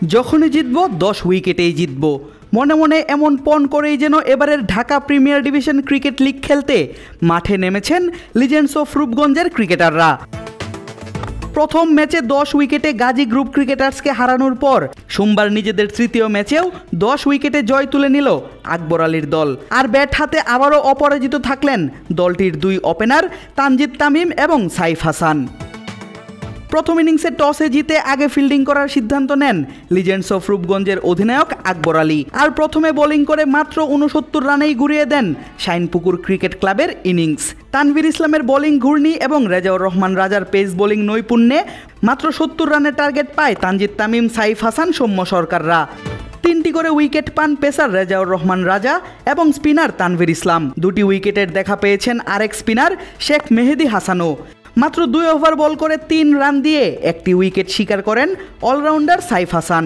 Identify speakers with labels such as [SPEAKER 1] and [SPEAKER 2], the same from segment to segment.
[SPEAKER 1] যখনই জিতবো 10 উইকেটেই জিতবো, মনে মনে এমন পণ করেই যেন এবারের Dhaka premier division cricket league খেলতে মাঠে নেমেছেন লিজেন্ডস অফ রূপগঞ্জের ক্রিকেটাররা। প্রথম ম্যাচে 10 উইকেটে গাজী গ্রুপ ক্রিকেটার্সকে হারানোর পর সোমবার নিজেদের তৃতীয় ম্যাচেও 10 উইকেটে জয় তুলে নিল আকবর আলীর দল। আর ব্যাট হাতে আবারও অপরাজিত থাকলেন দলটির দুই ওপেনার তানজিদ তামিম এবং সাইফ হাসান। প্রথম ইনিংসে টসে জিতে আগে ফিল্ডিং করার সিদ্ধান্ত নেন লিজেন্ডস অফ রূপগঞ্জের অধিনায়ক আকবর আলী। আর প্রথমে বোলিং করে মাত্র 69 রানেই ঘুরিয়ে দেন শাইনপুকুর ক্রিকেট ক্লাবের ইনিংস। তানভীর ইসলামের বোলিং ঘূর্ণি এবং রেজাউর রহমান রাজার পেস বোলিং নৈপুণ্যে মাত্র 70 রানের টার্গেট পায় তানজিদ তামিম, সাইফ হাসান, সৌম্য সরকাররা। 3টি করে উইকেট পান পেসার রেজাউর রহমান রাজা এবং স্পিনার তানভীর ইসলাম। 2টি উইকেটের দেখা পেয়েছেন আরেক স্পিনার শেখ মেহেদি হাসানও। মাত্র 2 ওভার বল করে 3 রান দিয়ে একটি উইকেট শিকার করেন অলরাউন্ডার সাইফ হাসান।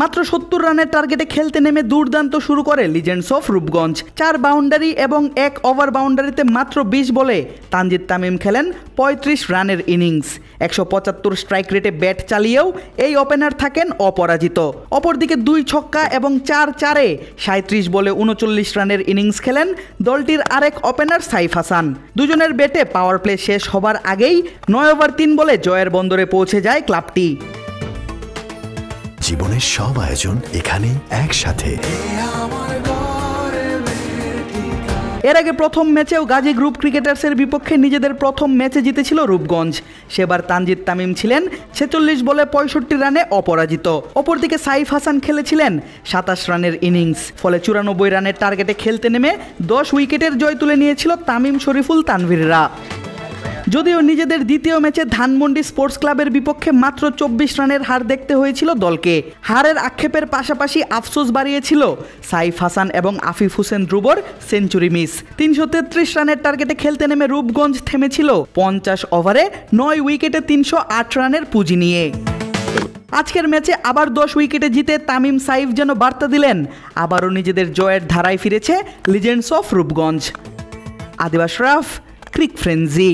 [SPEAKER 1] মাত্র 70 রানের টার্গেটে খেলতে নেমে দুর্দান্ত শুরু করে লিজেন্ডস অফ রূপগঞ্জ। 4 বাউন্ডারি এবং 1 ওভার বাউন্ডারিতে মাত্র 20 বলে তানজিদ তামিম খেলেন 35 রানের ইনিংস। 175 স্ট্রাইক রেটে ব্যাট চালিয়েও এই ওপেনার থাকেন অপরাজিত। অপরদিকে 2 ছক্কা এবং 4-4-এ 37 বলে 39 রানের ইনিংস খেলেন দলটির আরেক ওপেনার সাইফ হাসান। দুজনের ব্যাটে পাওয়ার প্লে শেষ হবার আগেই 9 ওভার 3 বলে জয়ের বন্দরে পৌঁছে যায় ক্লাবটি।
[SPEAKER 2] জীবনের সব আয়োজন এখানে একসাথে।
[SPEAKER 1] এর আগে প্রথম ম্যাচেও গাজী গ্রুপ ক্রিকেটার্সের বিপক্ষে নিজেদের প্রথম ম্যাচে জিতেছিল রূপগঞ্জ। সেবার তানজিদ তামিম ছিলেন 46 বলে 65 রানে অপরাজিত। অপরদিকে সাইফ হাসান খেলেছিলেন 27 রানের ইনিংস। ফলে 94 রানের টার্গেটে খেলতে নেমে 10 উইকেটের জয় তুলে নিয়েছিল তামিম, শরীফুল, তানভীররা। যদিও নিজেদের দ্বিতীয় ম্যাচে ধানমন্ডি স্পোর্টস ক্লাবের বিপক্ষে মাত্র 24 রানের হার দেখতে হয়েছিল দলকে। হারের আক্ষেপের পাশাপাশি আফসোস বাড়িয়েছিল সাইফ হাসান এবং আফিফ হোসেন ধ্রুবর সেঞ্চুরি মিস। 333 রানের টার্গেটে খেলতে নেমে রূপগঞ্জ থেমেছিল 50 ওভারে 9 উইকেটে 308 রানের পুঁজি নিয়ে। আজকের ম্যাচে আবার 10 উইকেটে জিতে তামিম, সাইফ যেন বার্তা দিলেন আবারও নিজেদের জয়ের ধারায় ফিরেছে legends of Rupganj. Adib Ashraf, cric frenzy.